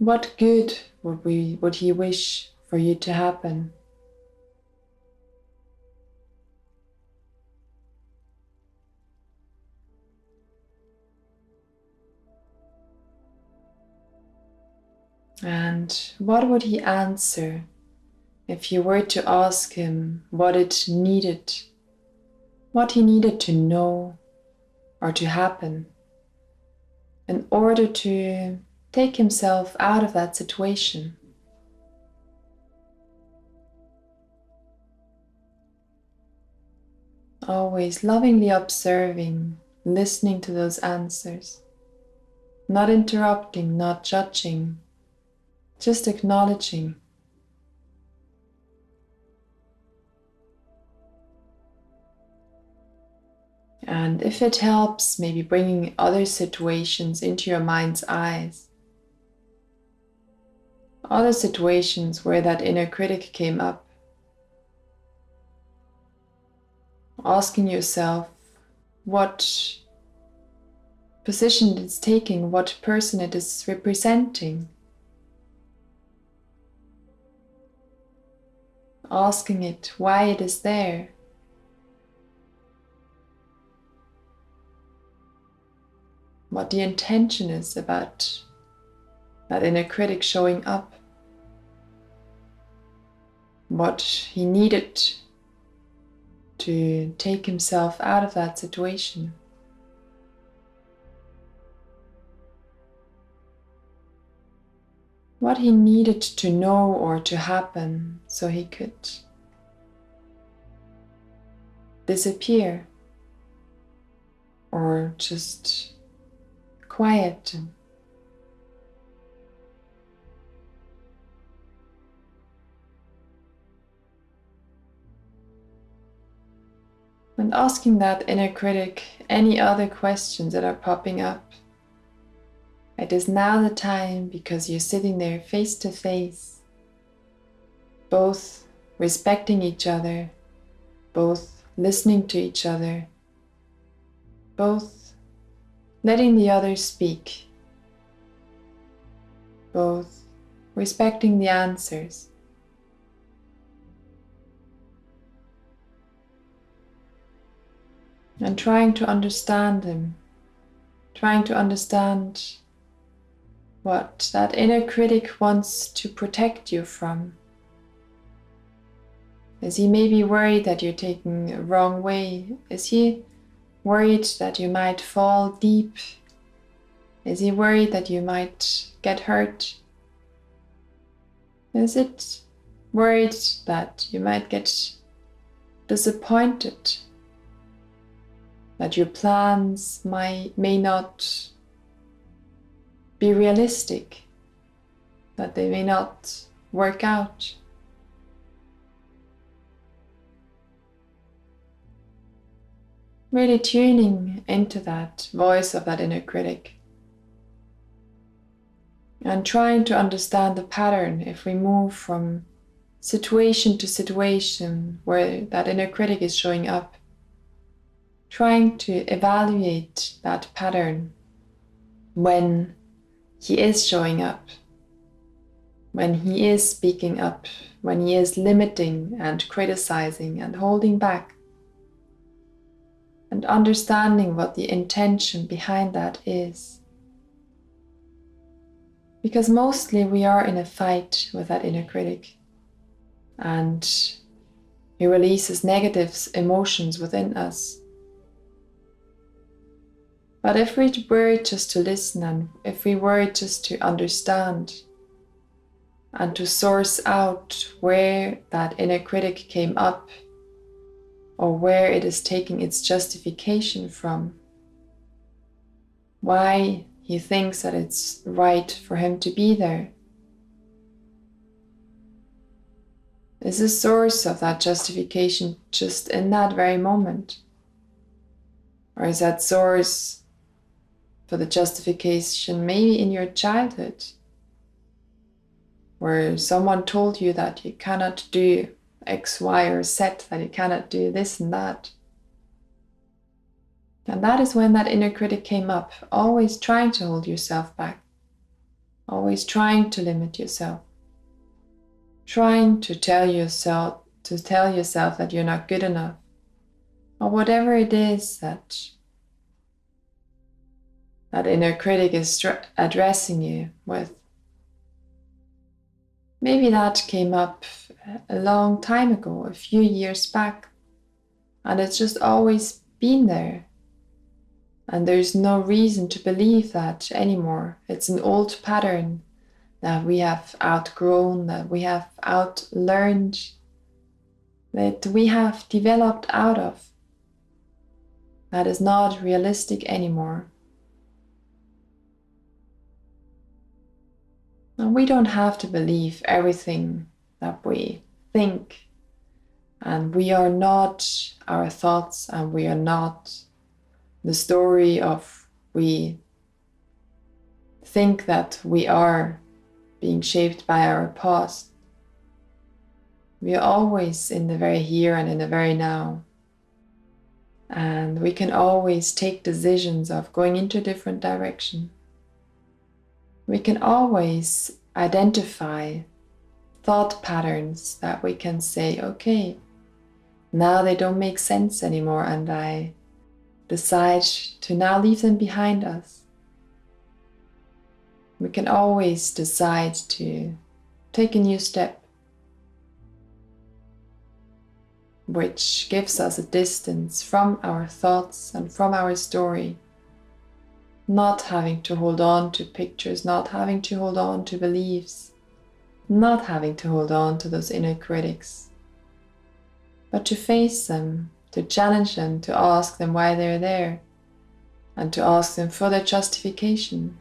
What good would he wish for you to happen? And what would he answer if you were to ask him what he needed to know or to happen in order to take himself out of that situation? Always lovingly observing, listening to those answers, not interrupting, not judging, just acknowledging. And if it helps, maybe bringing other situations into your mind's eyes. Other situations where that inner critic came up. Asking yourself what position it's taking, what person it is representing. Asking it why it is there. What the intention is about that inner critic showing up. What he needed to take himself out of that situation. What he needed to know or to happen so he could disappear or just quiet. And asking that inner critic any other questions that are popping up. It is now the time, because you're sitting there face to face, both respecting each other, both listening to each other, both letting the other speak, both respecting the answers. And trying to understand him, trying to understand what that inner critic wants to protect you from. Is he maybe worried that you're taking a wrong way? Is he worried that you might fall deep? Is he worried that you might get hurt? Is it worried that you might get disappointed? That your plans may not be realistic, that they may not work out. Really tuning into that voice of that inner critic and trying to understand the pattern if we move from situation to situation where that inner critic is showing up. Trying to evaluate that pattern when he is showing up, when he is speaking up, when he is limiting and criticizing and holding back, and understanding what the intention behind that is. Because mostly we are in a fight with that inner critic, and he releases negative emotions within us. But if we were just to listen and if we were just to understand and to source out where that inner critic came up or where it is taking its justification from, why he thinks that it's right for him to be there, is the source of that justification just in that very moment? Or is that source for the justification maybe in your childhood, where someone told you that you cannot do X, Y, or Z, that you cannot do this and that? And that is when that inner critic came up, always trying to hold yourself back, always trying to limit yourself, trying to tell yourself that you're not good enough, or whatever it is that inner critic is addressing you with. Maybe that came up a long time ago, a few years back, and it's just always been there. And there's no reason to believe that anymore. It's an old pattern that we have outgrown, that we have outlearned, that we have developed out of. That is not realistic anymore. And we don't have to believe everything that we think. And we are not our thoughts, and we are not the story of we think that we are being shaped by our past. We are always in the very here and in the very now. And we can always take decisions of going into a different direction. We can always identify thought patterns that we can say, okay, now they don't make sense anymore, and I decide to now leave them behind us. We can always decide to take a new step, which gives us a distance from our thoughts and from our story. Not having to hold on to pictures, not having to hold on to beliefs, not having to hold on to those inner critics, but to face them, to challenge them, to ask them why they're there, and to ask them for their justification,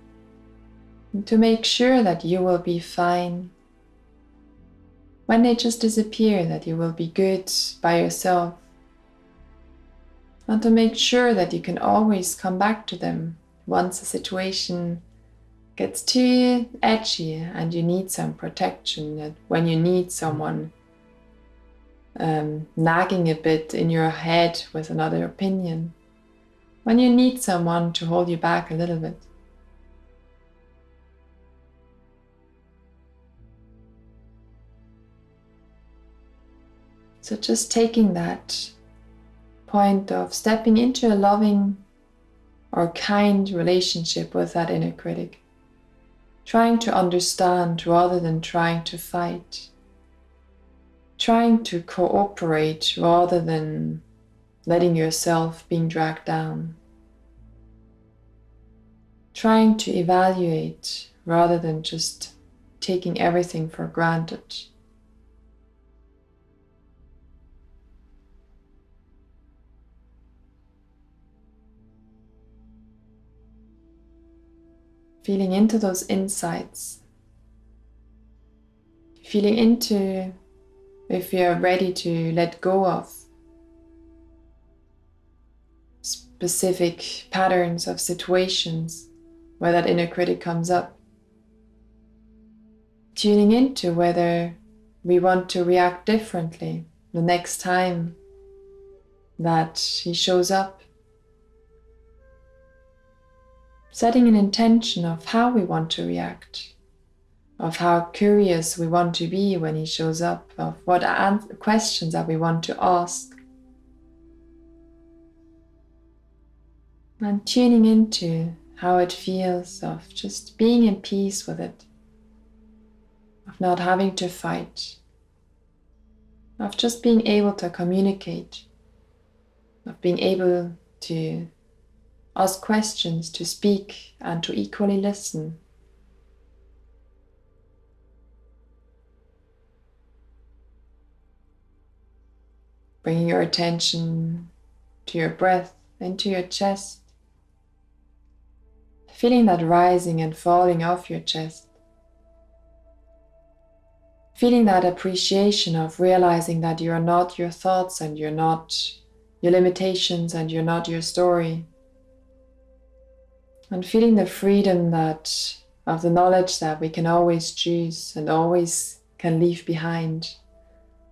and to make sure that you will be fine. When they just disappear, that you will be good by yourself, and to make sure that you can always come back to them once a situation gets too edgy and you need some protection, when you need someone nagging a bit in your head with another opinion, when you need someone to hold you back a little bit. So just taking that point of stepping into a loving or kind relationship with that inner critic, trying to understand rather than trying to fight, trying to cooperate rather than letting yourself being dragged down, trying to evaluate rather than just taking everything for granted. Feeling into those insights, feeling into if you're ready to let go of specific patterns of situations where that inner critic comes up. Tuning into whether we want to react differently the next time that he shows up. Setting an intention of how we want to react, of how curious we want to be when he shows up, of what questions that we want to ask. And tuning into how it feels of just being in peace with it, of not having to fight, of just being able to communicate, of being able to ask questions, to speak, and to equally listen. Bringing your attention to your breath into your chest, feeling that rising and falling off your chest, feeling that appreciation of realizing that you are not your thoughts and you're not your limitations and you're not your story. And feeling the freedom that of the knowledge that we can always choose and always can leave behind,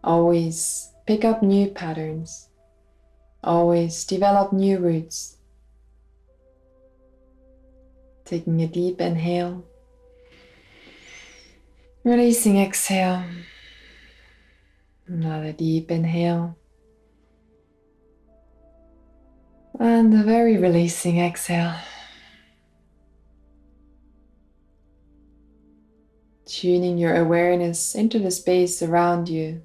always pick up new patterns, always develop new roots. Taking a deep inhale Releasing exhale. Another deep inhale. And a very releasing exhale. Tuning your awareness into the space around you.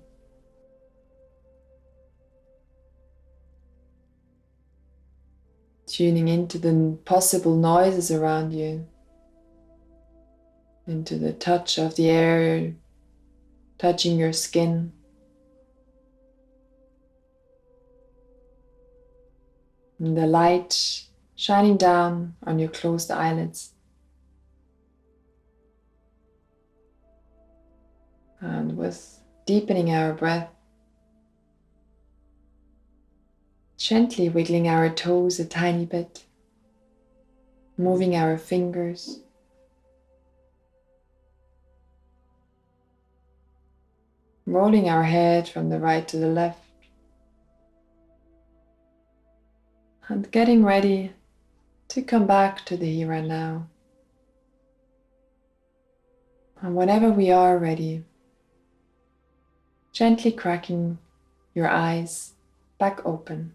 Tuning into the possible noises around you. Into the touch of the air touching your skin. And the light shining down on your closed eyelids. And with deepening our breath, gently wiggling our toes a tiny bit, moving our fingers, rolling our head from the right to the left, and getting ready to come back to the here and now. And whenever we are ready, gently cracking your eyes back open.